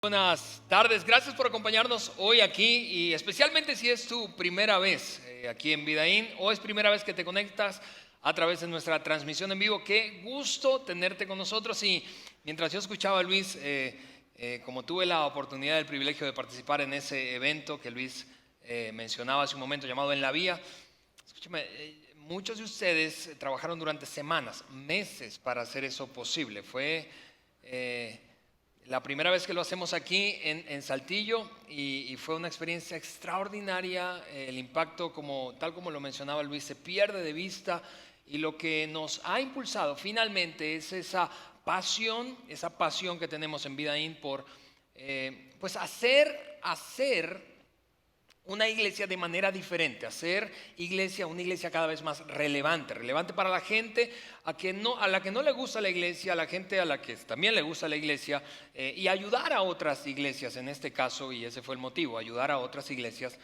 Buenas tardes, gracias por acompañarnos hoy aquí y especialmente si es tu primera vez aquí en Vidaín o es primera vez que te conectas a través de nuestra transmisión en vivo. Qué gusto tenerte con nosotros. Y mientras yo escuchaba a Luis, como tuve la oportunidad, el privilegio de participar en ese evento que Luis mencionaba hace un momento llamado En la Vía, escúchame, muchos de ustedes trabajaron durante semanas, meses para hacer eso posible. Fue la primera vez que lo hacemos aquí en Saltillo y fue una experiencia extraordinaria. El impacto, tal como lo mencionaba Luis, se pierde de vista, y lo que nos ha impulsado finalmente es esa pasión que tenemos en Vidaín por pues hacer una iglesia de manera diferente, hacer una iglesia cada vez más relevante para la gente a la que no le gusta la iglesia, a la gente a la que también le gusta la iglesia, y ayudar a otras iglesias en este caso, y ese fue el motivo, ayudar a otras iglesias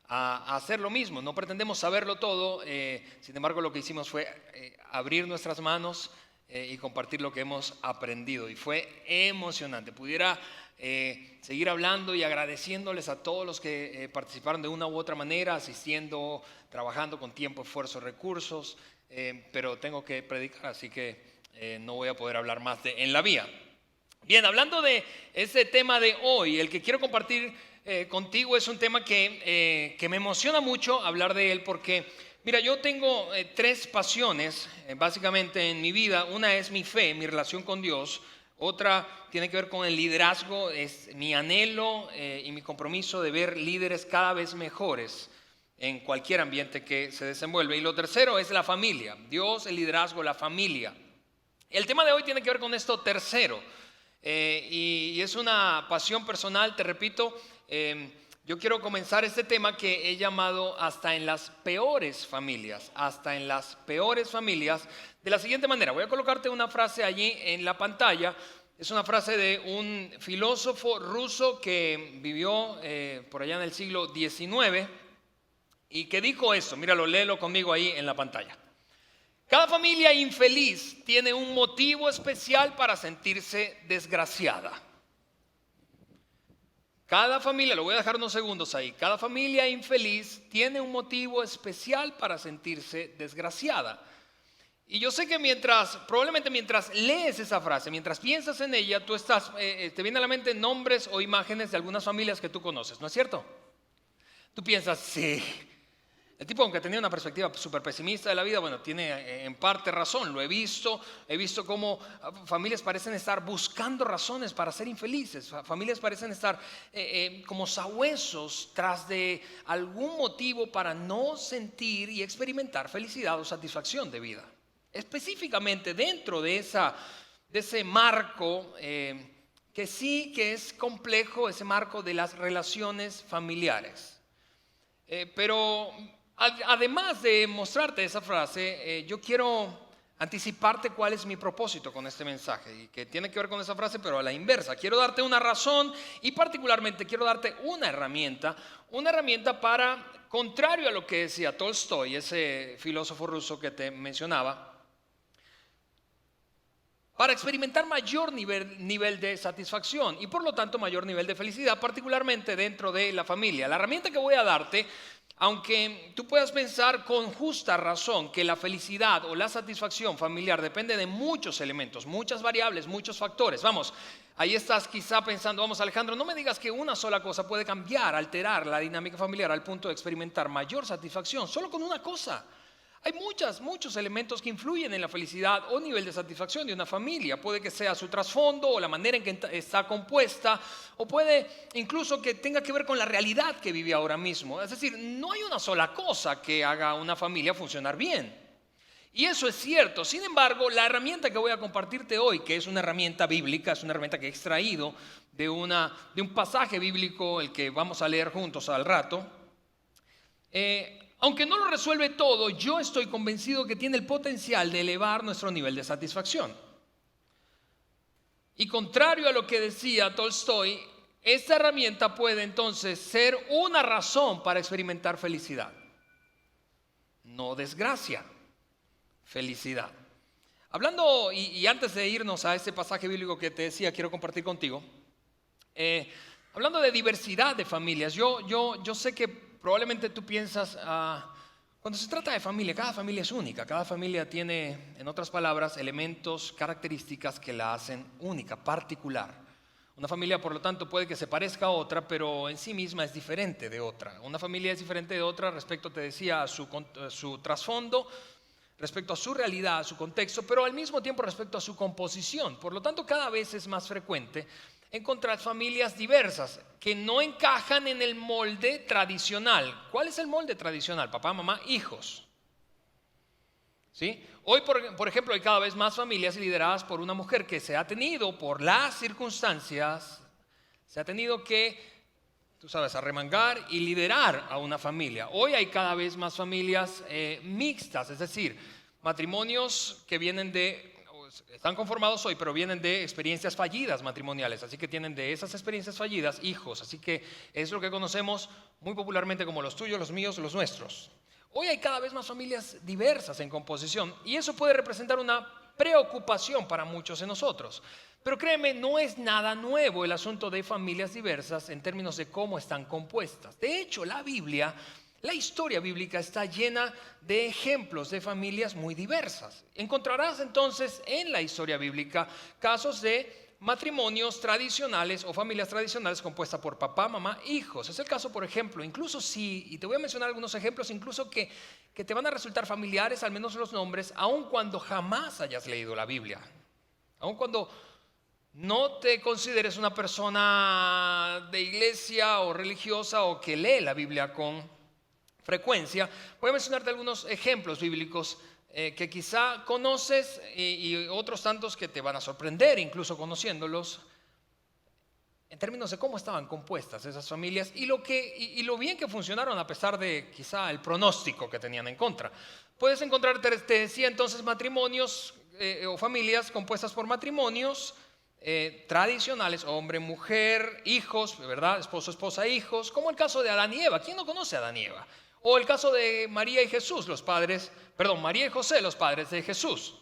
a hacer lo mismo. No pretendemos saberlo todo, sin embargo lo que hicimos fue abrir nuestras manos y compartir lo que hemos aprendido, y fue emocionante. Pudiera seguir hablando y agradeciéndoles a todos los que participaron de una u otra manera, asistiendo, trabajando con tiempo, esfuerzo, recursos, pero tengo que predicar, así que no voy a poder hablar más de En la Vía. Bien, hablando de ese tema de hoy, el que quiero compartir contigo es un tema que me emociona mucho hablar de él, porque mira, yo tengo tres pasiones básicamente en mi vida. Una es mi fe, mi relación con Dios. Otra tiene que ver con el liderazgo, es mi anhelo y mi compromiso de ver líderes cada vez mejores en cualquier ambiente que se desenvuelve. Y lo tercero es la familia, Dios, el liderazgo, la familia. El tema de hoy tiene que ver con esto tercero, y es una pasión personal, te repito. Yo quiero comenzar este tema que he llamado hasta en las peores familias, de la siguiente manera. Voy a colocarte una frase allí en la pantalla. Es una frase de un filósofo ruso que vivió por allá en el siglo XIX y que dijo esto. Míralo, léelo conmigo ahí en la pantalla. Cada familia infeliz tiene un motivo especial para sentirse desgraciada. Cada familia, lo voy a dejar unos segundos ahí, cada familia infeliz tiene un motivo especial para sentirse desgraciada. Y yo sé que probablemente mientras lees esa frase, mientras piensas en ella, te vienen a la mente nombres o imágenes de algunas familias que tú conoces, ¿no es cierto? Tú piensas, sí, el tipo, aunque tenía una perspectiva súper pesimista de la vida, bueno, tiene en parte razón. Lo he visto cómo familias parecen estar buscando razones para ser infelices. Familias parecen estar como sabuesos tras de algún motivo para no sentir y experimentar felicidad o satisfacción de vida. Específicamente dentro de ese marco que sí que es complejo, ese marco de las relaciones familiares. Pero además de mostrarte esa frase, yo quiero anticiparte cuál es mi propósito con este mensaje, y que tiene que ver con esa frase, pero a la inversa. Quiero darte una razón y particularmente quiero darte una herramienta para, contrario a lo que decía Tolstoy, ese filósofo ruso que te mencionaba, para experimentar mayor nivel de satisfacción y por lo tanto mayor nivel de felicidad, particularmente dentro de la familia. La herramienta que voy a darte, aunque tú puedas pensar con justa razón que la felicidad o la satisfacción familiar depende de muchos elementos, muchas variables, muchos factores. Vamos, ahí estás quizá pensando, vamos Alejandro, no me digas que una sola cosa puede cambiar, alterar la dinámica familiar al punto de experimentar mayor satisfacción solo con una cosa. Hay muchos elementos que influyen en la felicidad o nivel de satisfacción de una familia. Puede que sea su trasfondo o la manera en que está compuesta, o puede incluso que tenga que ver con la realidad que vive ahora mismo. Es decir, no hay una sola cosa que haga una familia funcionar bien. Y eso es cierto. Sin embargo, la herramienta que voy a compartirte hoy, que es una herramienta bíblica, es una herramienta que he extraído de un pasaje bíblico, el que vamos a leer juntos al rato, aunque no lo resuelve todo, yo estoy convencido que tiene el potencial de elevar nuestro nivel de satisfacción. Y contrario a lo que decía Tolstoy, esta herramienta puede entonces ser una razón para experimentar felicidad. No desgracia, felicidad. Hablando, y antes de irnos a ese pasaje bíblico que te decía, quiero compartir contigo. Hablando de diversidad de familias, yo sé que probablemente tú piensas, cuando se trata de familia, cada familia es única, cada familia tiene, en otras palabras, elementos, características que la hacen única, particular. Una familia, por lo tanto, puede que se parezca a otra, pero en sí misma es diferente de otra. Una familia es diferente de otra respecto, te decía, a su trasfondo, respecto a su realidad, a su contexto, pero al mismo tiempo respecto a su composición. Por lo tanto, cada vez es más frecuente encontrar familias diversas que no encajan en el molde tradicional. ¿Cuál es el molde tradicional? Papá, mamá, hijos. ¿Sí? Hoy, por ejemplo, hay cada vez más familias lideradas por una mujer que se ha tenido, por las circunstancias, se ha tenido que, tú sabes, arremangar y liderar a una familia. Hoy hay cada vez más familias mixtas, es decir, matrimonios que están conformados hoy, pero vienen de experiencias fallidas matrimoniales, así que tienen de esas experiencias fallidas hijos, así que es lo que conocemos muy popularmente como los tuyos, los míos, los nuestros. Hoy hay cada vez más familias diversas en composición y eso puede representar una preocupación para muchos de nosotros. Pero créeme, no es nada nuevo el asunto de familias diversas en términos de cómo están compuestas. De hecho, la historia bíblica está llena de ejemplos de familias muy diversas. Encontrarás entonces en la historia bíblica casos de matrimonios tradicionales o familias tradicionales compuestas por papá, mamá, hijos. Es el caso, por ejemplo, y te voy a mencionar algunos ejemplos, incluso que te van a resultar familiares, al menos los nombres, aun cuando jamás hayas leído la Biblia. Aun cuando no te consideres una persona de iglesia o religiosa o que lee la Biblia con frecuencia, voy a mencionarte algunos ejemplos bíblicos que quizá conoces y otros tantos que te van a sorprender, incluso conociéndolos, en términos de cómo estaban compuestas esas familias y lo bien que funcionaron a pesar de quizá el pronóstico que tenían en contra. Puedes encontrar, te decía entonces, matrimonios o familias compuestas por matrimonios tradicionales, hombre, mujer, hijos, ¿verdad? Esposo, esposa, hijos, como el caso de Adán y Eva. ¿Quién no conoce a Adán y Eva? O el caso de María y Jesús, María y José, los padres de Jesús.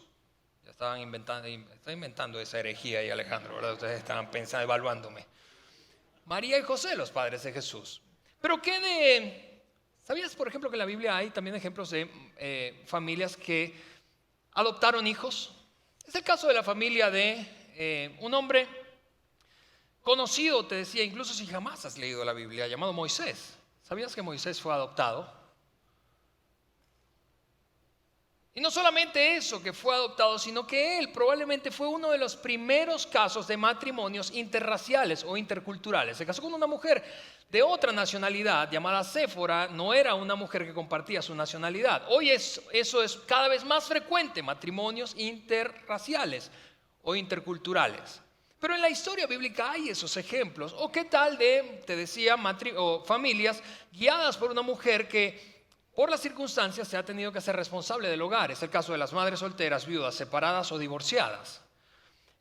Ya está inventando esa herejía ahí, Alejandro, ¿verdad? Ustedes estaban pensando, evaluándome. María y José, los padres de Jesús. Pero ¿sabías, por ejemplo, que en la Biblia hay también ejemplos de familias que adoptaron hijos? Es el caso de la familia de un hombre conocido, te decía, incluso si jamás has leído la Biblia, llamado Moisés. ¿Sabías que Moisés fue adoptado? Y no solamente eso, que fue adoptado, sino que él probablemente fue uno de los primeros casos de matrimonios interraciales o interculturales. Se casó con una mujer de otra nacionalidad llamada Séfora, no era una mujer que compartía su nacionalidad. Hoy eso es cada vez más frecuente, matrimonios interraciales o interculturales. Pero en la historia bíblica hay esos ejemplos. ¿O qué tal te decía, familias guiadas por una mujer que por las circunstancias se ha tenido que hacer responsable del hogar? Es el caso de las madres solteras, viudas, separadas o divorciadas.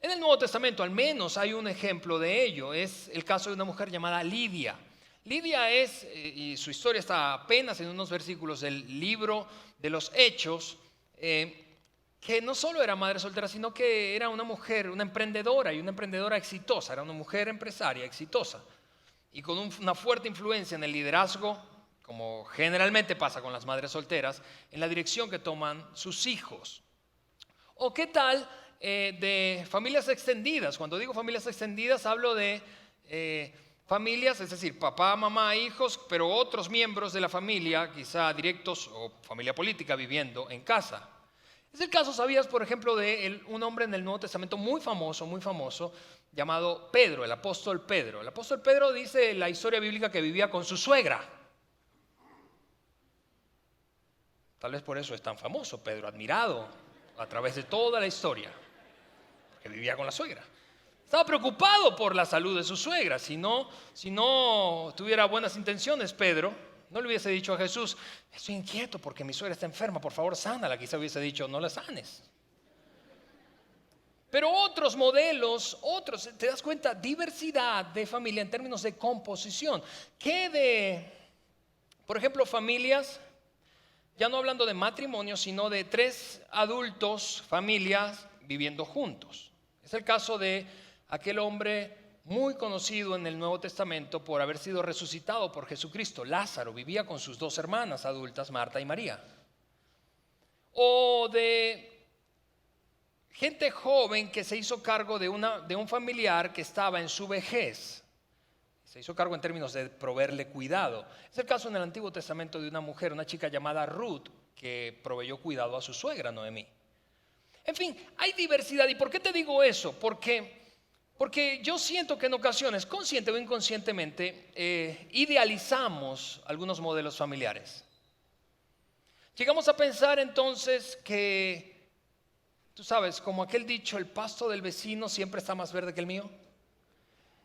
En el Nuevo Testamento al menos hay un ejemplo de ello. Es el caso de una mujer llamada Lidia. Lidia y su historia está apenas en unos versículos del libro de los Hechos, que no solo era madre soltera, sino que era una mujer, una emprendedora y una emprendedora exitosa, era una mujer empresaria exitosa y con una fuerte influencia en el liderazgo, como generalmente pasa con las madres solteras, en la dirección que toman sus hijos. ¿O qué tal de familias extendidas? Cuando digo familias extendidas hablo de familias, es decir, papá, mamá, hijos, pero otros miembros de la familia, quizá directos o familia política viviendo en casa. Es el caso, ¿sabías, por ejemplo, de un hombre en el Nuevo Testamento muy famoso, llamado Pedro, el apóstol Pedro? El apóstol Pedro dice en la historia bíblica que vivía con su suegra. Tal vez por eso es tan famoso Pedro, admirado a través de toda la historia, porque vivía con la suegra. Estaba preocupado por la salud de su suegra. Si no tuviera buenas intenciones, Pedro no le hubiese dicho a Jesús, estoy inquieto porque mi suegra está enferma, por favor sánala. Quizá hubiese dicho, no la sanes. Pero otros modelos, te das cuenta, diversidad de familia en términos de composición. Por ejemplo, familias, ya no hablando de matrimonio, sino de 3 adultos, familias viviendo juntos. Es el caso de aquel hombre muy conocido en el Nuevo Testamento por haber sido resucitado por Jesucristo. Lázaro vivía con sus dos hermanas adultas, Marta y María. O de gente joven que se hizo cargo de un familiar que estaba en su vejez. Se hizo cargo en términos de proveerle cuidado. Es el caso en el Antiguo Testamento de una mujer, una chica llamada Ruth, que proveyó cuidado a su suegra Noemí. En fin, hay diversidad. ¿Y por qué te digo eso? Porque yo siento que en ocasiones, consciente o inconscientemente, idealizamos algunos modelos familiares. Llegamos a pensar entonces que, tú sabes, como aquel dicho, el pasto del vecino siempre está más verde que el mío.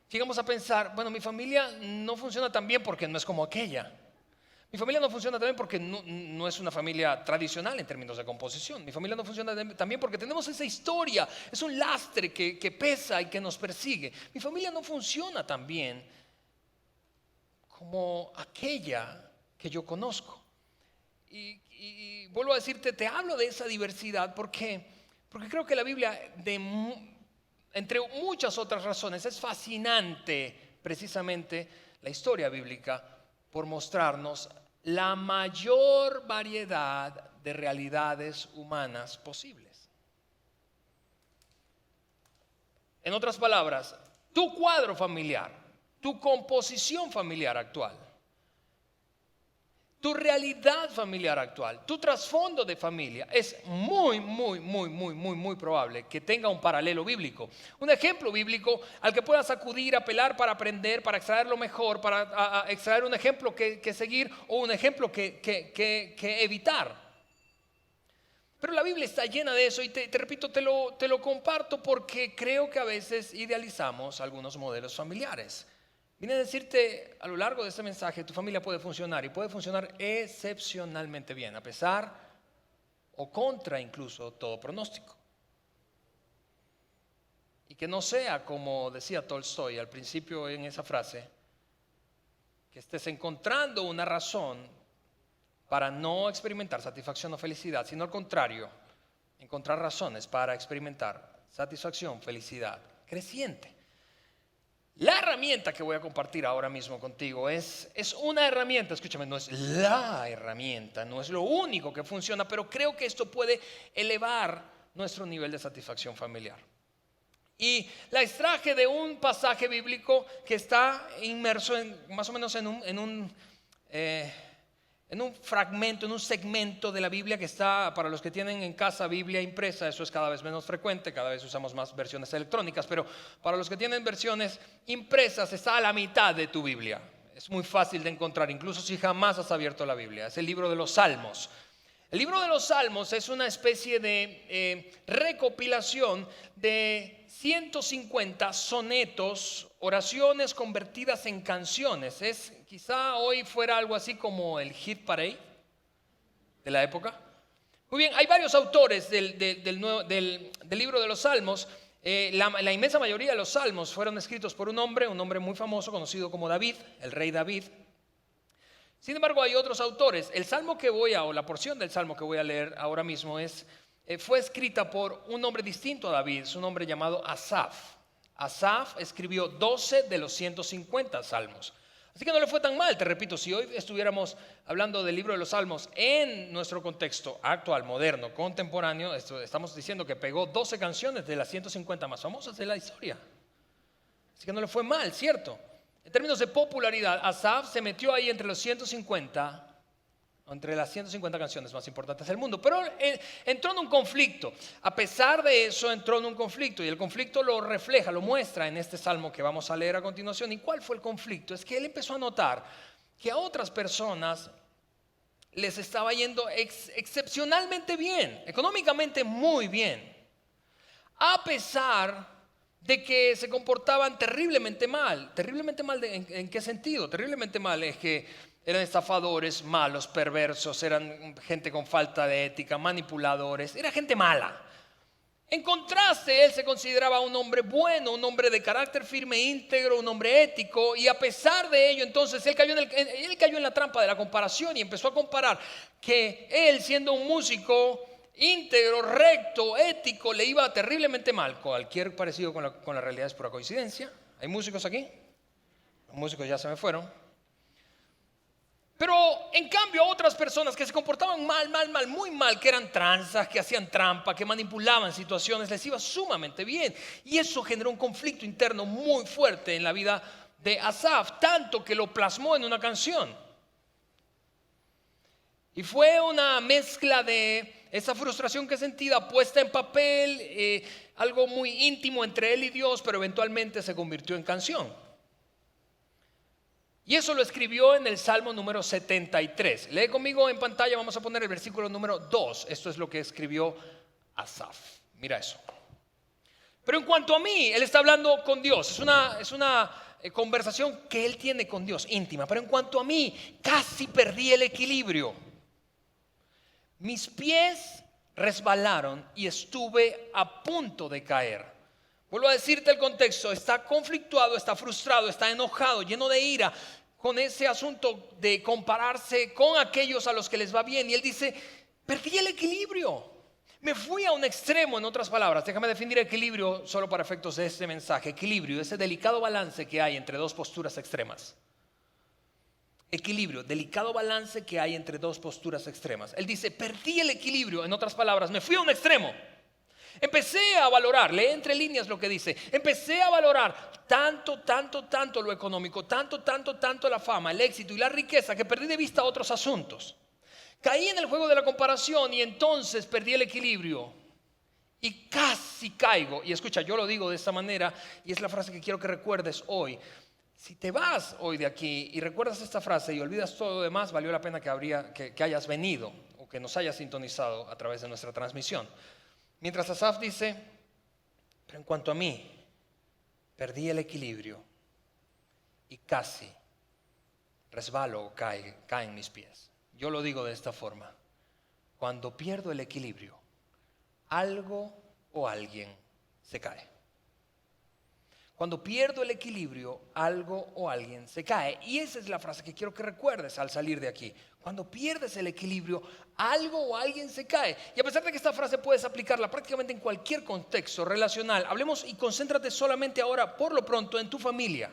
Llegamos a pensar, bueno, mi familia no funciona tan bien porque no es como aquella. Mi familia no funciona tan bien porque no es una familia tradicional en términos de composición. Mi familia no funciona tan bien porque tenemos esa historia. Es un lastre que pesa y que nos persigue. Mi familia no funciona tan bien como aquella que yo conozco. Y vuelvo a decirte, te hablo de esa diversidad porque creo que la Biblia, entre muchas otras razones, es fascinante precisamente la historia bíblica por mostrarnos la mayor variedad de realidades humanas posibles. En otras palabras, tu cuadro familiar, tu composición familiar actual, tu realidad familiar actual, tu trasfondo de familia, es muy probable que tenga un paralelo bíblico. Un ejemplo bíblico al que puedas acudir, apelar para aprender, para extraer lo mejor, para extraer un ejemplo que seguir o un ejemplo que evitar. Pero la Biblia está llena de eso y te repito, te lo comparto porque creo que a veces idealizamos algunos modelos familiares. Vine a decirte a lo largo de este mensaje, tu familia puede funcionar y puede funcionar excepcionalmente bien, a pesar o contra incluso todo pronóstico. Y que no sea como decía Tolstoy al principio en esa frase, que estés encontrando una razón para no experimentar satisfacción o felicidad, sino al contrario, encontrar razones para experimentar satisfacción, felicidad creciente. La herramienta que voy a compartir ahora mismo contigo es una herramienta, escúchame, no es la herramienta, no es lo único que funciona, pero creo que esto puede elevar nuestro nivel de satisfacción familiar. Y la extraje de un pasaje bíblico que está inmerso más o menos en un fragmento, en un segmento de la Biblia que está, para los que tienen en casa Biblia impresa, eso es cada vez menos frecuente, cada vez usamos más versiones electrónicas, pero para los que tienen versiones impresas está a la mitad de tu Biblia. Es muy fácil de encontrar, incluso si jamás has abierto la Biblia. Es el libro de los Salmos. El libro de los Salmos es una especie de recopilación de 150 sonetos, oraciones convertidas en canciones. Quizá hoy fuera algo así como el hit parade de la época. Muy bien, hay varios autores del libro de los Salmos. La inmensa mayoría de los salmos fueron escritos por un hombre muy famoso conocido como David, el rey David. Sin embargo, hay otros autores. La porción del salmo que voy a leer ahora mismo fue escrita por un hombre distinto a David, es un hombre llamado Asaf. Asaf escribió 12 de los 150 salmos. Así que no le fue tan mal, te repito, si hoy estuviéramos hablando del libro de los Salmos en nuestro contexto actual, moderno, contemporáneo, estamos diciendo que pegó 12 canciones de las 150 más famosas de la historia. Así que no le fue mal, ¿cierto? En términos de popularidad, Asaf se metió ahí entre las 150 canciones más importantes del mundo, pero entró en un conflicto. A pesar de eso, entró en un conflicto y el conflicto lo refleja, lo muestra en este salmo que vamos a leer a continuación. ¿Y cuál fue el conflicto? Es que él empezó a notar que a otras personas les estaba yendo excepcionalmente bien, económicamente muy bien, a pesar de que se comportaban terriblemente mal. ¿Terriblemente mal en qué sentido? Terriblemente mal es que eran estafadores, malos, perversos, eran gente con falta de ética, manipuladores, era gente mala. En contraste, él se consideraba un hombre bueno, un hombre de carácter firme, íntegro, un hombre ético, y a pesar de ello, entonces él cayó en la trampa de la comparación y empezó a comparar que él, siendo un músico íntegro, recto, ético, le iba terriblemente mal. Cualquier parecido con la realidad es pura coincidencia. ¿Hay músicos aquí? Los músicos ya se me fueron. Pero en cambio otras personas que se comportaban mal, muy mal, que eran tranzas, que hacían trampa, que manipulaban situaciones, les iba sumamente bien. Y eso generó un conflicto interno muy fuerte en la vida de Asaf, tanto que lo plasmó en una canción. Y fue una mezcla de esa frustración que sentía puesta en papel, algo muy íntimo entre él y Dios, pero eventualmente se convirtió en canción. Y eso lo escribió en el Salmo número 73. Lee conmigo en pantalla, vamos a poner el versículo número 2. Esto es lo que escribió Asaf. Mira eso. Pero en cuanto a mí, él está hablando con Dios. Es una conversación que él tiene con Dios, íntima. Pero en cuanto a mí, casi perdí el equilibrio. Mis pies resbalaron y estuve a punto de caer. Vuelvo a decirte el contexto, está conflictuado, está frustrado, está enojado, lleno de ira con ese asunto de compararse con aquellos a los que les va bien. Y él dice, perdí el equilibrio, me fui a un extremo. En otras palabras, déjame definir equilibrio solo para efectos de este mensaje. Equilibrio, ese delicado balance que hay entre dos posturas extremas. Equilibrio, delicado balance que hay entre dos posturas extremas. Él dice, perdí el equilibrio, en otras palabras, me fui a un extremo. Empecé a valorar, lee entre líneas lo que dice, empecé a valorar tanto lo económico, tanto la fama, el éxito y la riqueza, que perdí de vista otros asuntos. Caí en el juego de la comparación y entonces perdí el equilibrio y casi caigo. Y escucha, yo lo digo de esta manera y es la frase que quiero que recuerdes hoy. Si te vas hoy de aquí y recuerdas esta frase y olvidas todo lo demás, valió la pena que hayas venido o que nos hayas sintonizado a través de nuestra transmisión. Mientras Asaf dice, pero en cuanto a mí, perdí el equilibrio y casi resbalo o caen mis pies. Yo lo digo de esta forma, cuando pierdo el equilibrio, algo o alguien se cae. Cuando pierdo el equilibrio, algo o alguien se cae. Y esa es la frase que quiero que recuerdes al salir de aquí. Cuando pierdes el equilibrio, algo o alguien se cae. Y a pesar de que esta frase puedes aplicarla prácticamente en cualquier contexto relacional, hablemos y concéntrate solamente ahora, por lo pronto, en tu familia.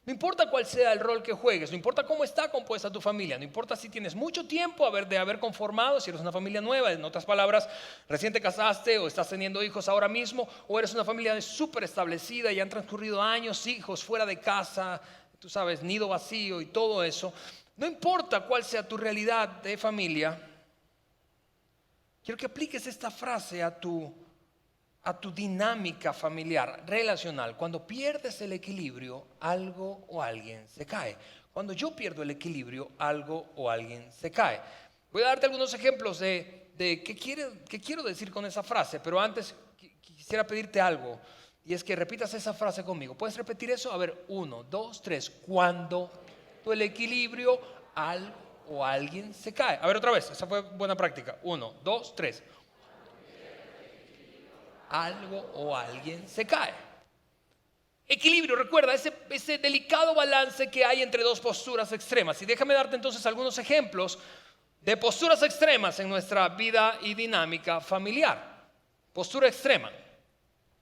No importa cuál sea el rol que juegues, no importa cómo está compuesta tu familia, no importa si tienes mucho tiempo de haber conformado, si eres una familia nueva, en otras palabras, recién te casaste o estás teniendo hijos ahora mismo, o eres una familia súper establecida y han transcurrido años, hijos fuera de casa, tú sabes, nido vacío y todo eso. No importa cuál sea tu realidad de familia, quiero que apliques esta frase a tu dinámica familiar, relacional. Cuando pierdes el equilibrio, algo o alguien se cae. Cuando yo pierdo el equilibrio, algo o alguien se cae. Voy a darte algunos ejemplos de qué quiero decir con esa frase, pero antes quisiera pedirte algo, y es que repitas esa frase conmigo. ¿Puedes repetir eso? A ver, 1, 2, 3. Cuando el equilibrio, algo o alguien se cae. A ver, otra vez, esa fue buena práctica. 1, 2, 3. Algo o alguien se cae. Equilibrio, recuerda ese delicado balance que hay entre dos posturas extremas. Y déjame darte entonces algunos ejemplos de posturas extremas en nuestra vida y dinámica familiar. Postura extrema.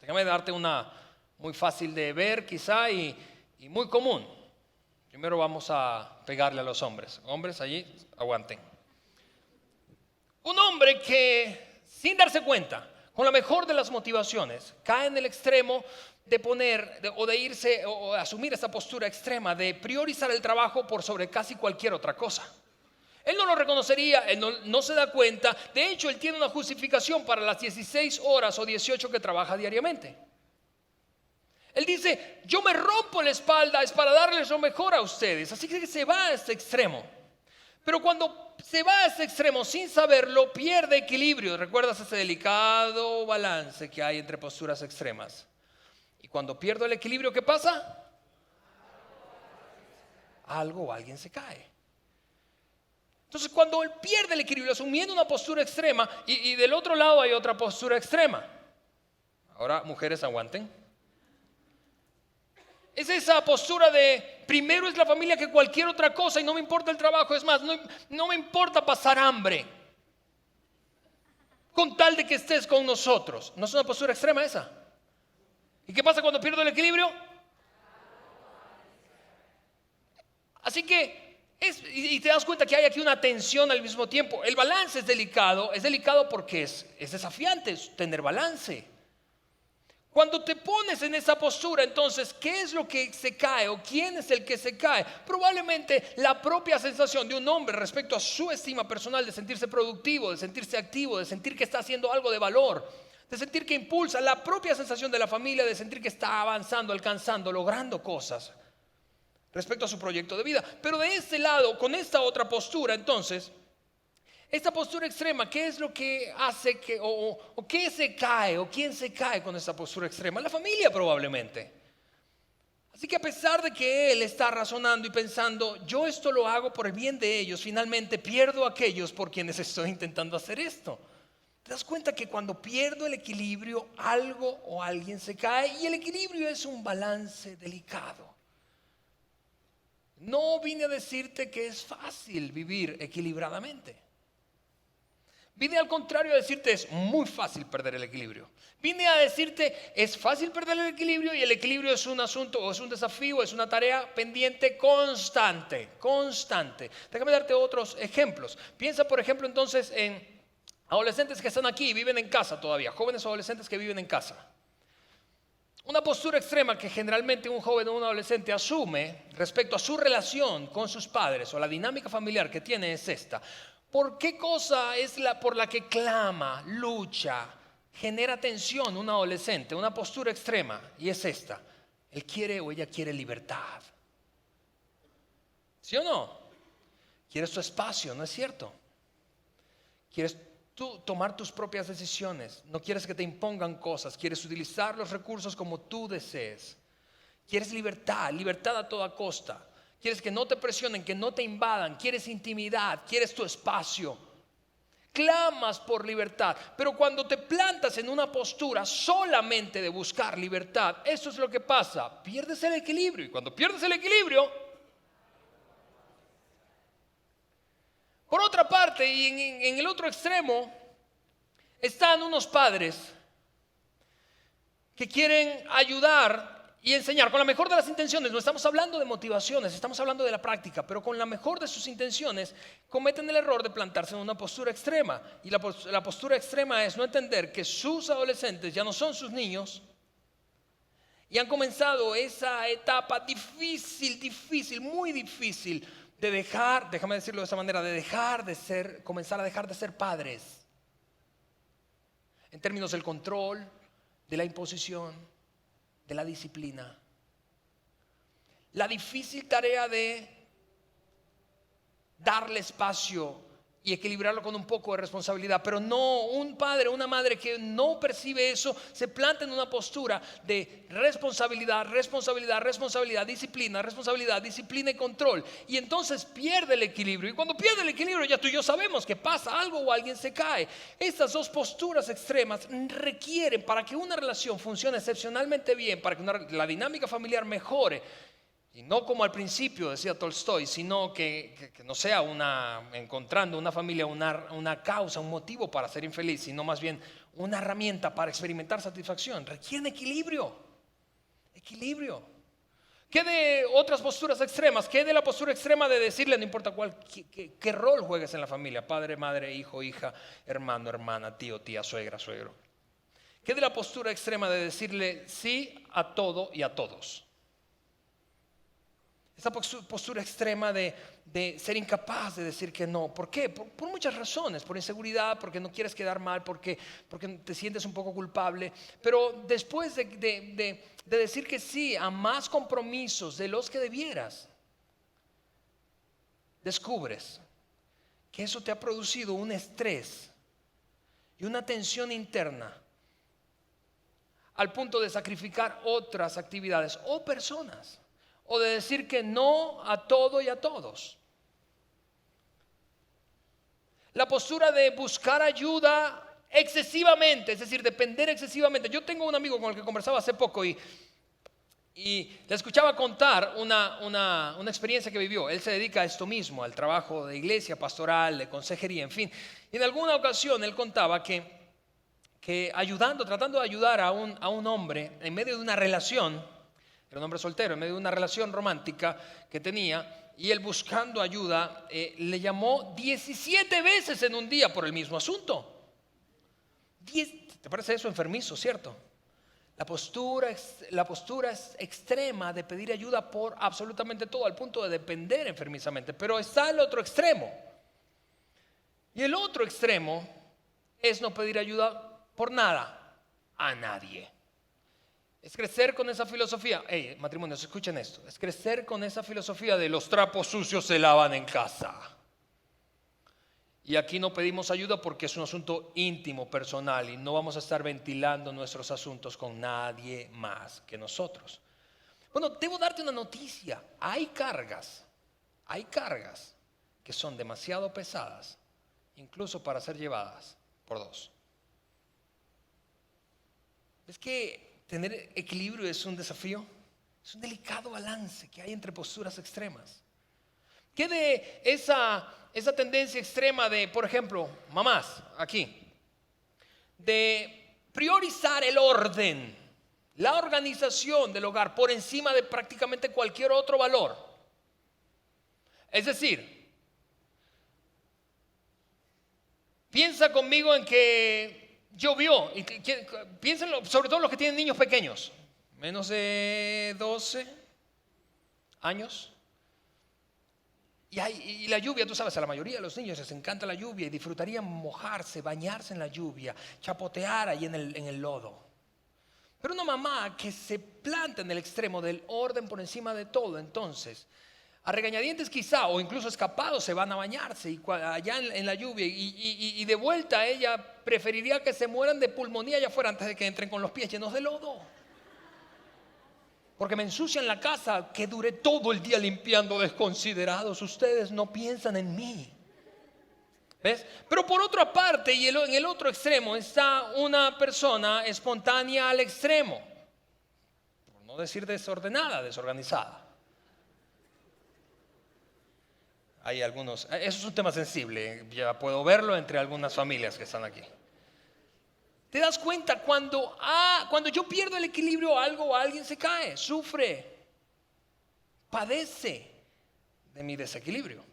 Déjame darte una muy fácil de ver quizá y muy común. Primero vamos a pegarle a los hombres. Hombres allí, aguanten. Un hombre que sin darse cuenta, con la mejor de las motivaciones, cae en el extremo de irse o asumir esa postura extrema de priorizar el trabajo por sobre casi cualquier otra cosa. Él no lo reconocería, él no se da cuenta. De hecho, él tiene una justificación para las 16 horas o 18 que trabaja diariamente. Él dice, yo me rompo la espalda, es para darles lo mejor a ustedes. Así que se va a este extremo. Pero cuando se va a ese extremo sin saberlo, pierde equilibrio. ¿Recuerdas ese delicado balance que hay entre posturas extremas? Y cuando pierdo el equilibrio, ¿qué pasa? Algo o alguien se cae. Entonces, cuando él pierde el equilibrio, asumiendo una postura extrema, y del otro lado hay otra postura extrema. Ahora, mujeres, aguanten. Es esa postura de primero es la familia que cualquier otra cosa y no me importa el trabajo. Es más, no me importa pasar hambre con tal de que estés con nosotros. ¿No es una postura extrema esa? ¿Y qué pasa cuando pierdo el equilibrio? Así que, y te das cuenta que hay aquí una tensión al mismo tiempo. El balance es delicado porque es desafiante tener balance. Cuando te pones en esa postura, entonces, ¿qué es lo que se cae o quién es el que se cae? Probablemente la propia sensación de un hombre respecto a su estima personal, de sentirse productivo, de sentirse activo, de sentir que está haciendo algo de valor, de sentir que impulsa, la propia sensación de la familia, de sentir que está avanzando, alcanzando, logrando cosas respecto a su proyecto de vida. Pero de este lado, con esta otra postura, entonces, esta postura extrema, ¿qué es lo que hace que, o qué se cae, o quién se cae con esta postura extrema? La familia probablemente. Así que a pesar de que él está razonando y pensando, yo esto lo hago por el bien de ellos, finalmente pierdo a aquellos por quienes estoy intentando hacer esto. Te das cuenta que cuando pierdo el equilibrio, algo o alguien se cae, y el equilibrio es un balance delicado. No vine a decirte que es fácil vivir equilibradamente. Vine al contrario a decirte es muy fácil perder el equilibrio. Vine a decirte es fácil perder el equilibrio, y el equilibrio es un asunto o es un desafío, es una tarea pendiente constante. Déjame darte otros ejemplos. Piensa por ejemplo entonces en adolescentes que están aquí y viven en casa todavía, jóvenes adolescentes que viven en casa. Una postura extrema que generalmente un joven o un adolescente asume respecto a su relación con sus padres o la dinámica familiar que tiene es esta. ¿Por qué cosa es por la que clama, lucha, genera tensión un adolescente? Una postura extrema, y es esta: él quiere o ella quiere libertad. ¿Sí o no? Quieres tu espacio, ¿no es cierto? Quieres tú tomar tus propias decisiones. No quieres que te impongan cosas. Quieres utilizar los recursos como tú desees. Quieres libertad a toda costa. Quieres que no te presionen, que no te invadan. Quieres intimidad, quieres tu espacio. Clamas por libertad. Pero cuando te plantas en una postura solamente de buscar libertad, eso es lo que pasa. Pierdes el equilibrio. Y cuando pierdes el equilibrio, por otra parte, y en el otro extremo, están unos padres que quieren ayudar y enseñar con la mejor de las intenciones. No estamos hablando de motivaciones, estamos hablando de la práctica, pero con la mejor de sus intenciones cometen el error de plantarse en una postura extrema. Y la postura extrema es no entender que sus adolescentes ya no son sus niños y han comenzado esa etapa difícil, muy difícil de dejar, déjame decirlo de esa manera, comenzar a dejar de ser padres. En términos del control, de la imposición, de la disciplina. La difícil tarea de darle espacio y equilibrarlo con un poco de responsabilidad. Pero no, un padre o una madre que no percibe eso se planta en una postura de responsabilidad, disciplina y control. Y entonces pierde el equilibrio. Y cuando pierde el equilibrio, ya tú y yo sabemos que pasa algo o alguien se cae. Estas dos posturas extremas requieren, para que una relación funcione excepcionalmente bien, para que la dinámica familiar mejore, y no como al principio decía Tolstoy, sino que no sea encontrando una familia una causa, un motivo para ser infeliz, sino más bien una herramienta para experimentar satisfacción. Requieren equilibrio. ¿Qué de otras posturas extremas? ¿Qué de la postura extrema de decirle, no importa qué rol juegues en la familia? Padre, madre, hijo, hija, hermano, hermana, tío, tía, suegra, suegro. ¿Qué de la postura extrema de decirle sí a todo y a todos? Esa postura extrema de ser incapaz de decir que no. ¿Por qué? Por muchas razones. Por inseguridad, porque no quieres quedar mal, porque te sientes un poco culpable. Pero después de decir que sí a más compromisos de los que debieras, descubres que eso te ha producido un estrés y una tensión interna al punto de sacrificar otras actividades o personas. O de decir que no a todo y a todos. La postura de buscar ayuda excesivamente, es decir, depender excesivamente. Yo tengo un amigo con el que conversaba hace poco y le escuchaba contar una experiencia que vivió. Él se dedica a esto mismo, al trabajo de iglesia, pastoral, de consejería, en fin. Y en alguna ocasión él contaba que tratando de ayudar a un hombre en medio de una relación, Era un hombre soltero en medio de una relación romántica que tenía, y él buscando ayuda le llamó 17 veces en un día por el mismo asunto. ¿Te parece eso enfermizo, cierto? La postura es extrema de pedir ayuda por absolutamente todo, al punto de depender enfermizamente. Pero está el otro extremo. Y el otro extremo es no pedir ayuda por nada a nadie. Es crecer con esa filosofía. Hey, matrimonios, escuchen esto. Es crecer con esa filosofía de los trapos sucios se lavan en casa. Y aquí no pedimos ayuda porque es un asunto íntimo, personal, y no vamos a estar ventilando nuestros asuntos con nadie más que nosotros. Bueno, debo darte una noticia. Hay cargas que son demasiado pesadas, incluso para ser llevadas por dos. Es que tener equilibrio es un desafío, es un delicado balance que hay entre posturas extremas. ¿Qué de esa tendencia extrema de, por ejemplo, mamás, aquí, de priorizar el orden, la organización del hogar por encima de prácticamente cualquier otro valor? Es decir, piensa conmigo en que llovió, y piénsenlo, sobre todo los que tienen niños pequeños, menos de 12 años. Y la lluvia, tú sabes, a la mayoría de los niños les encanta la lluvia y disfrutarían mojarse, bañarse en la lluvia, chapotear ahí en el lodo. Pero una mamá que se planta en el extremo del orden por encima de todo, entonces, a regañadientes quizá, o incluso escapados, se van a bañarse y allá en la lluvia, y de vuelta ella preferiría que se mueran de pulmonía allá afuera antes de que entren con los pies llenos de lodo. Porque me ensucian la casa, que duré todo el día limpiando, desconsiderados. Ustedes no piensan en mí. ¿Ves? Pero por otra parte, y en el otro extremo, está una persona espontánea al extremo. Por no decir desordenada, desorganizada. Hay algunos, eso es un tema sensible, ya puedo verlo entre algunas familias que están aquí. ¿Te das cuenta? Cuando yo pierdo el equilibrio, algo o alguien se cae, sufre, padece de mi desequilibrio.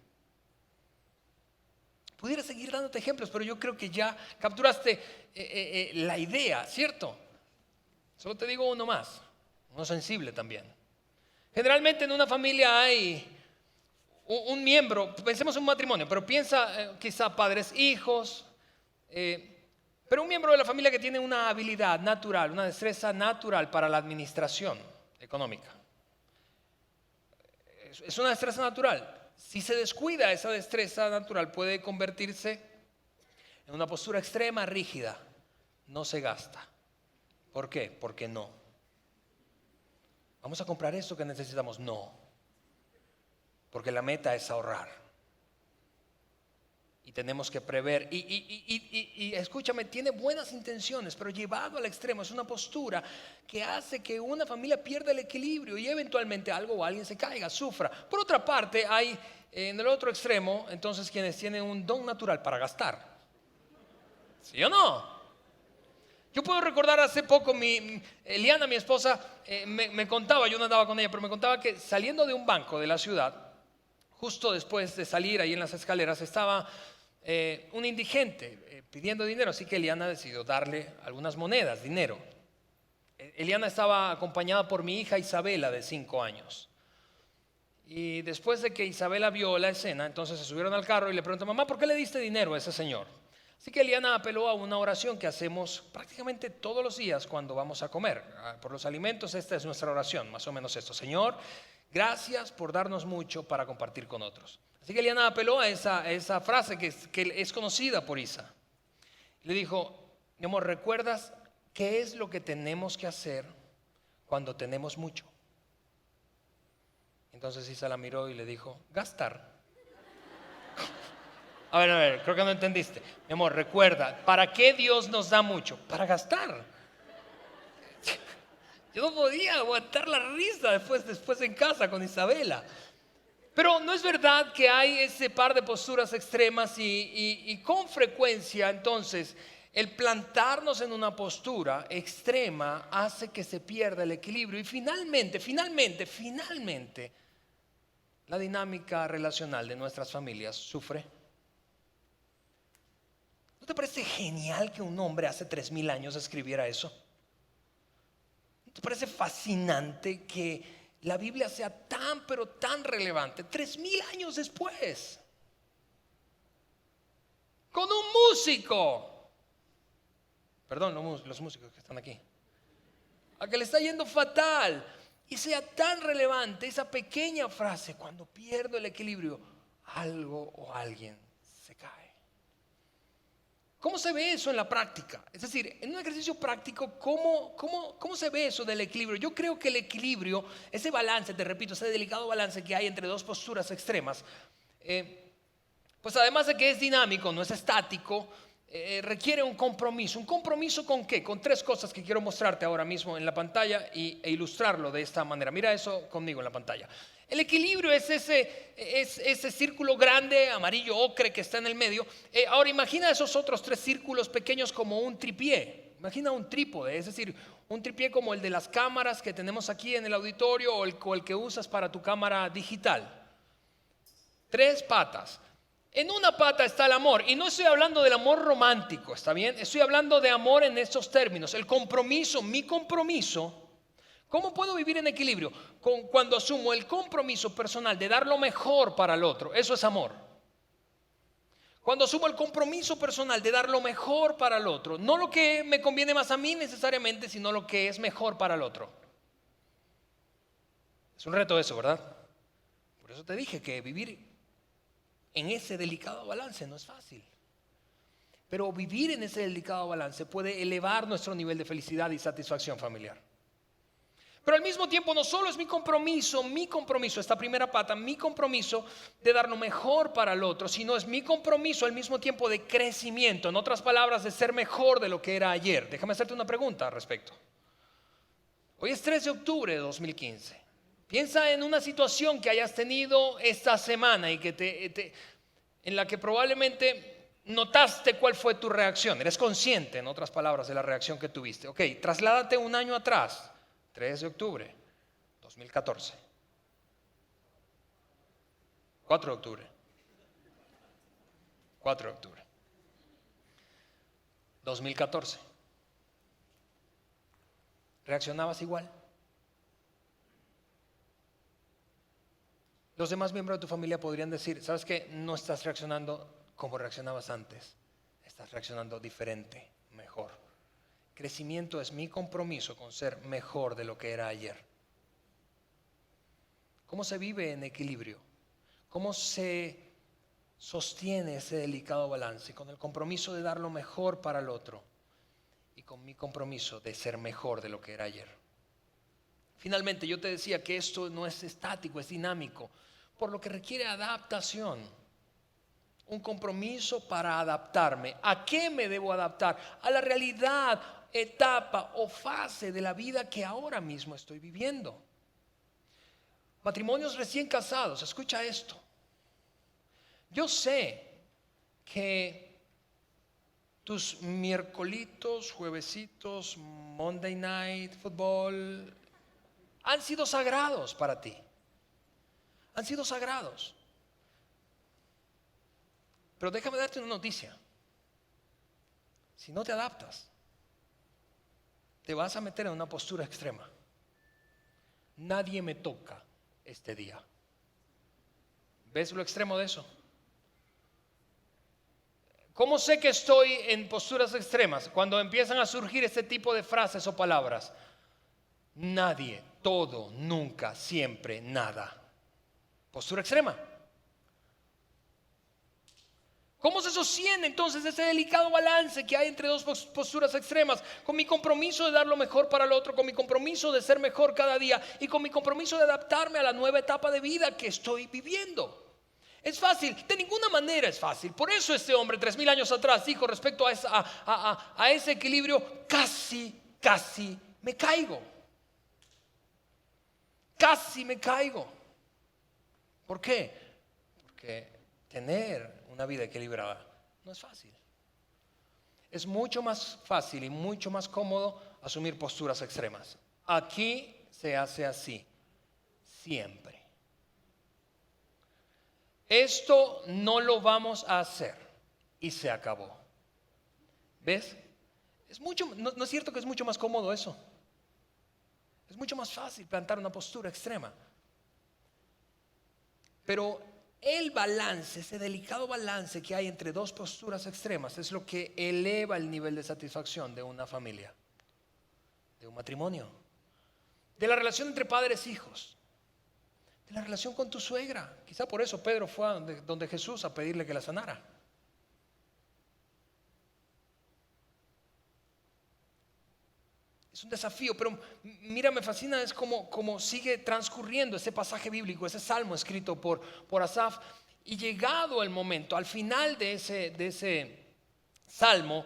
Pudiera seguir dándote ejemplos, pero yo creo que ya capturaste la idea, ¿cierto? Solo te digo uno más, uno sensible también. Generalmente en una familia hay un miembro, pensemos en un matrimonio, pero piensa quizá padres, hijos, pero un miembro de la familia que tiene una habilidad natural, una destreza natural para la administración económica. Es una destreza natural. Si se descuida esa destreza natural, puede convertirse en una postura extrema, rígida. No se gasta. ¿Por qué? Porque no. ¿Vamos a comprar esto que necesitamos? No. Porque la meta es ahorrar. Y tenemos que prever. Y escúchame, tiene buenas intenciones, pero llevado al extremo es una postura que hace que una familia pierda el equilibrio y eventualmente algo o alguien se caiga, sufra. Por otra parte, hay en el otro extremo, entonces, quienes tienen un don natural para gastar. ¿Sí o no? Yo puedo recordar hace poco, Eliana, mi esposa, me contaba, yo no andaba con ella, pero me contaba que saliendo de un banco de la ciudad, justo después de salir ahí en las escaleras, estaba un indigente pidiendo dinero, así que Eliana decidió darle algunas monedas, dinero. Eliana estaba acompañada por mi hija Isabela, de 5 años. Y después de que Isabela vio la escena, entonces se subieron al carro y le preguntó: mamá, ¿por qué le diste dinero a ese señor? Así que Eliana apeló a una oración que hacemos prácticamente todos los días cuando vamos a comer. Por los alimentos, esta es nuestra oración, más o menos esto: Señor, gracias por darnos mucho para compartir con otros. Así que Eliana apeló a esa frase que es conocida por Isa. Le dijo: mi amor, ¿recuerdas qué es lo que tenemos que hacer cuando tenemos mucho? Entonces Isa la miró y le dijo: gastar. A ver, creo que no entendiste. Mi amor, recuerda, ¿para qué Dios nos da mucho? Para gastar. Yo no podía aguantar la risa después en casa con Isabela. Pero no es verdad que hay ese par de posturas extremas y con frecuencia entonces El plantarnos en una postura extrema hace que se pierda el equilibrio y finalmente, la dinámica relacional de nuestras familias sufre. ¿No te parece genial que un hombre hace 3000 años escribiera eso? ¿No te parece fascinante que la Biblia sea tan, pero tan relevante 3000 años después? Con un músico, perdón, los músicos que están aquí, a que le está yendo fatal, y sea tan relevante esa pequeña frase: cuando pierdo el equilibrio, algo o alguien se cae. ¿Cómo se ve eso en la práctica? Es decir, en un ejercicio práctico, ¿cómo se ve eso del equilibrio? Yo creo que el equilibrio, ese balance, te repito, ese delicado balance que hay entre dos posturas extremas, pues además de que es dinámico, no es estático, requiere un compromiso. ¿Un compromiso con qué? Con tres cosas que quiero mostrarte ahora mismo en la pantalla e ilustrarlo de esta manera. Mira eso conmigo en la pantalla. El equilibrio es ese círculo grande, amarillo ocre, que está en el medio. Ahora imagina esos otros tres círculos pequeños como un tripié. Imagina un trípode, es decir, un tripié como el de las cámaras que tenemos aquí en el auditorio o el que usas para tu cámara digital. Tres patas. En una pata está el amor, y no estoy hablando del amor romántico, ¿está bien? Estoy hablando de amor en estos términos. El compromiso, mi compromiso. ¿Cómo puedo vivir en equilibrio? Cuando asumo el compromiso personal de dar lo mejor para el otro. Eso es amor. Cuando asumo el compromiso personal de dar lo mejor para el otro. No lo que me conviene más a mí necesariamente, sino lo que es mejor para el otro. Es un reto eso, ¿verdad? Por eso te dije que vivir en ese delicado balance no es fácil. Pero vivir en ese delicado balance puede elevar nuestro nivel de felicidad y satisfacción familiar. Pero al mismo tiempo no solo es mi compromiso, esta primera pata, mi compromiso de dar lo mejor para el otro, sino es mi compromiso al mismo tiempo de crecimiento, en otras palabras, de ser mejor de lo que era ayer. Déjame hacerte una pregunta al respecto. Hoy es 3 de octubre de 2015. Piensa en una situación que hayas tenido esta semana y que en la que probablemente notaste cuál fue tu reacción. Eres consciente, en otras palabras, de la reacción que tuviste. Ok, trasládate un año atrás. 3 de octubre, 2014. 4 de octubre. 4 de octubre. 2014. ¿Reaccionabas igual? Los demás miembros de tu familia podrían decir: ¿sabes qué? No estás reaccionando como reaccionabas antes. Estás reaccionando diferente, mejor. Crecimiento es mi compromiso con ser mejor de lo que era ayer. ¿Cómo se vive en equilibrio? ¿Cómo se sostiene ese delicado balance? Con el compromiso de dar lo mejor para el otro y con mi compromiso de ser mejor de lo que era ayer. Finalmente, yo te decía que esto no es estático, es dinámico, por lo que requiere adaptación. Un compromiso para adaptarme. ¿A qué me debo adaptar? A la realidad, etapa o fase de la vida que ahora mismo estoy viviendo. Matrimonios recién casados, escucha esto. Yo sé que tus miércolitos, juevesitos, Monday night football han sido sagrados para ti. Han sido sagrados. Pero déjame darte una noticia. Si no te adaptas, te vas a meter en una postura extrema. Nadie me toca este día. ¿Ves lo extremo de eso? ¿Cómo sé que estoy en posturas extremas? Cuando empiezan a surgir este tipo de frases o palabras. Nadie, todo, nunca, siempre, nada. Postura extrema. ¿Cómo se sostiene entonces ese delicado balance que hay entre dos posturas extremas? Con mi compromiso de dar lo mejor para el otro, con mi compromiso de ser mejor cada día y con mi compromiso de adaptarme a la nueva etapa de vida que estoy viviendo. ¿Es fácil? De ninguna manera es fácil. Por eso este hombre 3000 años atrás dijo respecto a ese equilibrio: casi me caigo. Casi me caigo. ¿Por qué? Porque tener una vida equilibrada no es fácil. es mucho más fácil y mucho más cómodo asumir posturas extremas. Aquí se hace así, siempre. Esto no lo vamos a hacer y se acabó. ¿Ves? No es cierto que es mucho más cómodo eso. Es mucho más fácil plantar una postura extrema. Pero el balance, ese delicado balance que hay entre dos posturas extremas es lo que eleva el nivel de satisfacción de una familia, de un matrimonio, de la relación entre padres e hijos, de la relación con tu suegra. Quizá por eso Pedro fue a donde Jesús a pedirle que la sanara. Es un desafío, pero mira, me fascina es como sigue transcurriendo ese pasaje bíblico, ese salmo escrito por Asaf. Y llegado el momento, al final de ese salmo,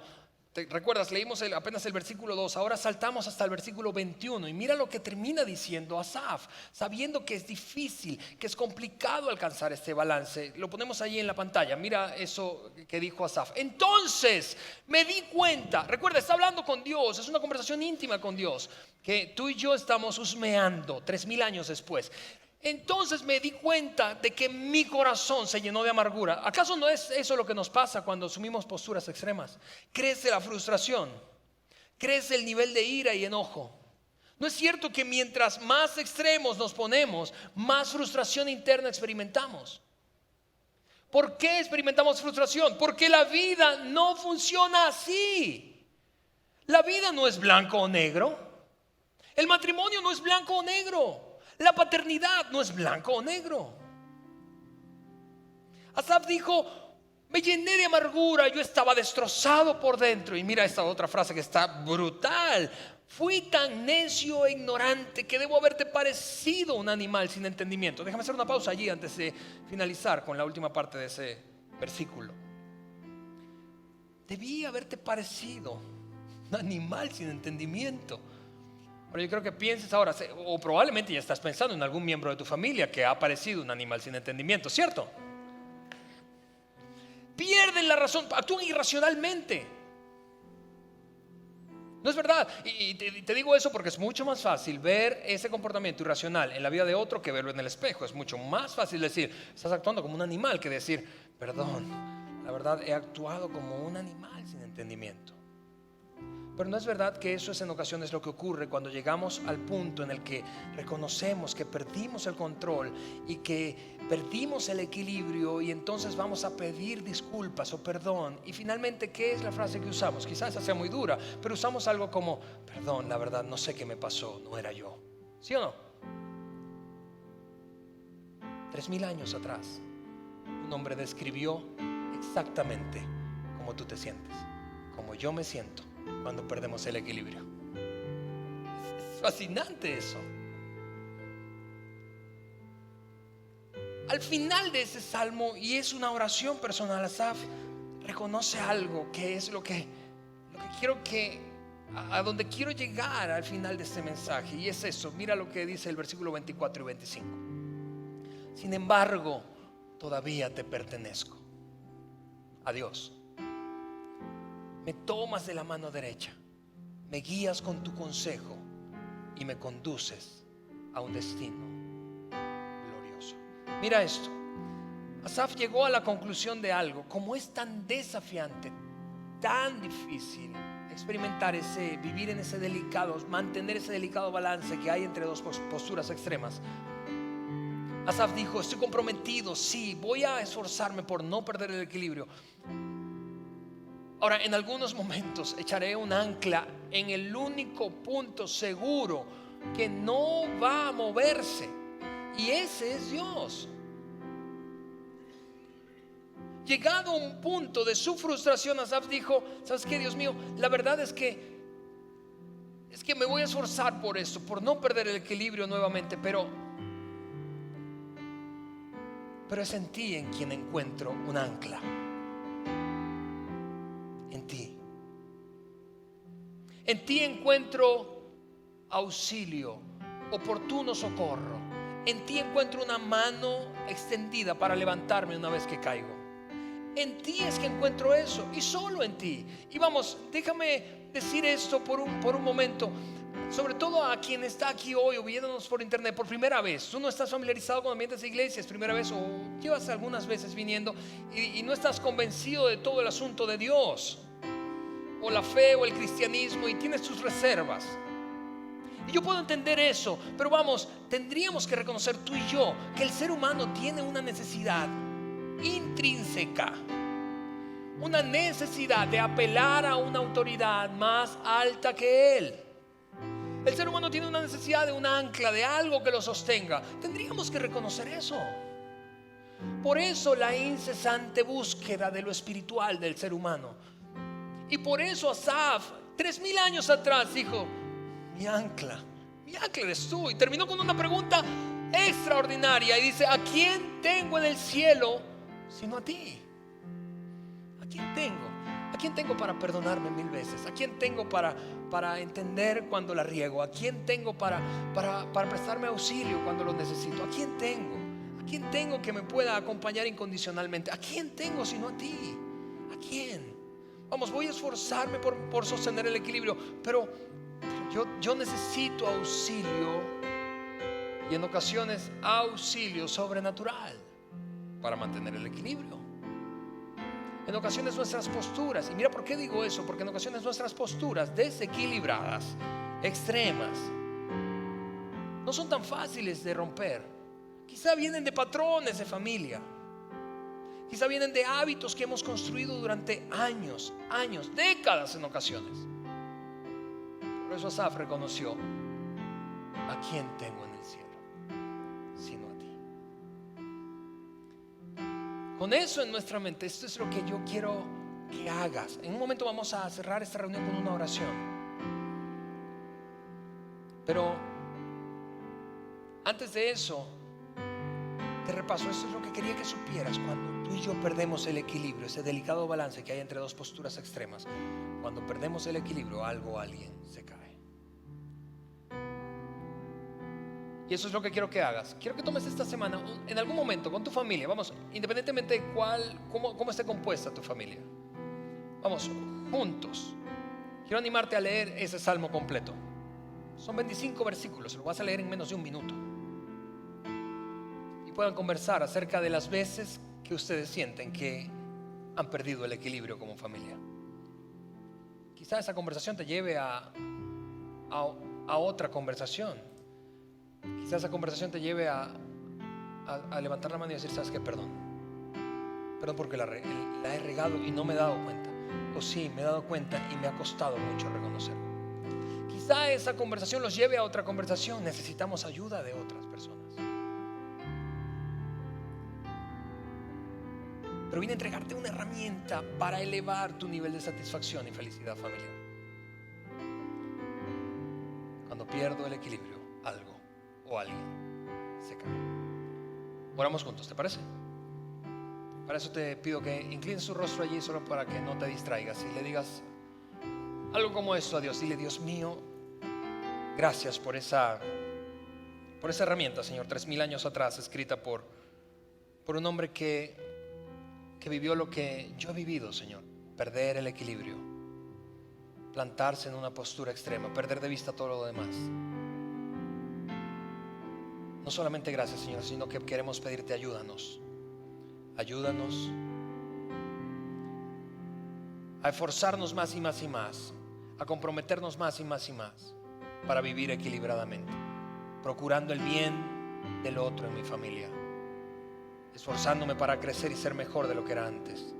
¿te recuerdas? Leímos apenas el versículo 2, ahora saltamos hasta el versículo 21 y mira lo que termina diciendo Asaf, sabiendo que es difícil, que es complicado alcanzar este balance. Lo ponemos ahí en la pantalla, mira eso que dijo Asaf. Entonces me di cuenta, recuerda, está hablando con Dios, es una conversación íntima con Dios, que tú y yo estamos husmeando 3000 años después. Entonces me di cuenta de que mi corazón se llenó de amargura. ¿Acaso no es eso lo que nos pasa cuando asumimos posturas extremas? Crece la frustración, crece el nivel de ira y enojo. ¿No es cierto que mientras más extremos nos ponemos, más frustración interna experimentamos? ¿Por qué experimentamos frustración? Porque la vida no funciona así. La vida no es blanco o negro. El matrimonio no es blanco o negro. La paternidad no es blanco o negro. Asaf dijo, me llené de amargura, yo estaba destrozado por dentro. Y mira esta otra frase que está brutal. Fui tan necio e ignorante que debo haberte parecido un animal sin entendimiento. Déjame hacer una pausa allí antes de finalizar con la última parte de ese versículo. Debí haberte parecido un animal sin entendimiento. Pero yo creo que pienses ahora, o probablemente ya estás pensando en algún miembro de tu familia que ha parecido un animal sin entendimiento, ¿cierto? Pierden la razón, actúan irracionalmente. ¿No es verdad? Y te digo eso porque es mucho más fácil ver ese comportamiento irracional en la vida de otro que verlo en el espejo. Es mucho más fácil decir, estás actuando como un animal, que decir, perdón, la verdad he actuado como un animal sin entendimiento. Pero no es verdad que eso es en ocasiones lo que ocurre cuando llegamos al punto en el que reconocemos que perdimos el control y que perdimos el equilibrio y entonces vamos a pedir disculpas o perdón. Y finalmente, ¿qué es la frase que usamos? Quizás esa sea muy dura, pero usamos algo como, perdón, la verdad no sé qué me pasó, no era yo. ¿Sí o no? 3000 años atrás, un hombre describió exactamente cómo tú te sientes, como yo me siento cuando perdemos el equilibrio. Es fascinante eso. Al final de ese salmo, y es una oración personal, Asaf reconoce algo que es lo que quiero a donde quiero llegar al final de este mensaje, y es eso. Mira lo que dice el versículo 24 y 25. Sin embargo, todavía te pertenezco. A Dios. Me tomas de la mano derecha, me guías con tu consejo y me conduces a un destino glorioso. Mira esto. Asaf llegó a la conclusión de algo. Como es tan desafiante, tan difícil experimentar vivir en ese delicado, mantener ese delicado balance que hay entre dos posturas extremas, Asaf dijo, estoy comprometido, sí, voy a esforzarme por no perder el equilibrio. Ahora, en algunos momentos echaré un ancla en el único punto seguro que no va a moverse, y ese es Dios. Llegado a un punto de su frustración, Asaf dijo, ¿sabes qué, Dios mío? La verdad es que me voy a esforzar por eso, por no perder el equilibrio nuevamente, pero es en ti en quien encuentro un ancla. En ti encuentro auxilio, oportuno socorro. En ti encuentro una mano extendida para levantarme una vez que caigo. En ti es que encuentro eso, y solo en ti. Y vamos, déjame decir esto por un momento, sobre todo a quien está aquí hoy o viéndonos por internet por primera vez. Tú no estás familiarizado con ambientes de iglesia, es primera vez, o llevas algunas veces viniendo y no estás convencido de todo el asunto de Dios o la fe o el cristianismo, y tienes tus reservas. Y yo puedo entender eso, pero vamos, tendríamos que reconocer tú y yo que el ser humano tiene una necesidad intrínseca, una necesidad de apelar a una autoridad más alta que él. El ser humano tiene una necesidad de un ancla, de algo que lo sostenga. Tendríamos que reconocer eso. Por eso la incesante búsqueda de lo espiritual del ser humano. Y por eso Asaf, 3000 años atrás, dijo: mi ancla eres tú. Y terminó con una pregunta extraordinaria y dice: ¿a quién tengo en el cielo sino a ti? ¿A quién tengo? ¿A quién tengo para perdonarme 1000 veces? ¿A quién tengo para entender cuando la riego? ¿A quién tengo para prestarme auxilio cuando lo necesito? ¿A quién tengo? ¿A quién tengo que me pueda acompañar incondicionalmente? ¿A quién tengo sino a ti? ¿A quién? Vamos, voy a esforzarme por sostener el equilibrio, pero yo necesito auxilio, y en ocasiones auxilio sobrenatural para mantener el equilibrio. En ocasiones nuestras posturas, y mira por qué digo eso, porque en ocasiones nuestras posturas desequilibradas, extremas, no son tan fáciles de romper. Quizá vienen de patrones de familia, quizá vienen de hábitos que hemos construido durante años, décadas en ocasiones. Por eso Asaf reconoció: ¿a quién tengo en el cielo sino a ti? Con eso en nuestra mente, esto es lo que yo quiero que hagas. En un momento vamos a cerrar esta reunión con una oración, pero antes de eso te repaso. Esto es lo que quería que supieras. Cuando tú y yo perdemos el equilibrio, ese delicado balance que hay entre dos posturas extremas, cuando perdemos el equilibrio, algo o alguien se cae. Y eso es lo que quiero que hagas. Quiero que tomes esta semana, en algún momento, con tu familia. Vamos, independientemente de cómo esté compuesta tu familia, vamos, juntos. Quiero animarte a leer ese salmo completo. Son 25 versículos, lo vas a leer en menos de un minuto. Y puedan conversar acerca de las veces que ustedes sienten que han perdido el equilibrio como familia. Quizá esa conversación te lleve a otra conversación. Quizás esa conversación te lleve a levantar la mano y decir: ¿sabes qué? Perdón porque la he regado y no me he dado cuenta. O sí, me he dado cuenta y me ha costado mucho reconocerlo. Quizá esa conversación los lleve a otra conversación. Necesitamos ayuda de otras personas. Pero vine a entregarte una herramienta para elevar tu nivel de satisfacción y felicidad familiar. Cuando pierdo el equilibrio, algo o alguien se cae. Oramos juntos, ¿te parece? Para eso te pido que inclines su rostro allí, solo para que no te distraigas, y le digas algo como esto a Dios. Dile: Dios mío, gracias por esa herramienta, Señor, 3000 años atrás, escrita por un hombre que vivió lo que yo he vivido, Señor. Perder el equilibrio, plantarse en una postura extrema, perder de vista todo lo demás. No solamente gracias, Señor, sino que queremos pedirte: ayúdanos a esforzarnos más y más y más, a comprometernos más y más y más para vivir equilibradamente, procurando el bien del otro en mi familia, esforzándome para crecer y ser mejor de lo que era antes,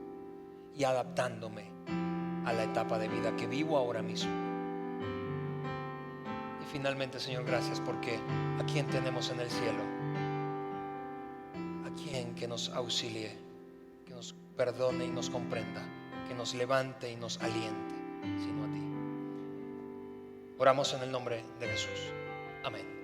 y adaptándome a la etapa de vida que vivo ahora mismo. Y finalmente, Señor, gracias porque ¿a quién tenemos en el cielo? ¿A quién que nos auxilie, que nos perdone y nos comprenda, que nos levante y nos aliente, sino a ti? Oramos en el nombre de Jesús. Amén.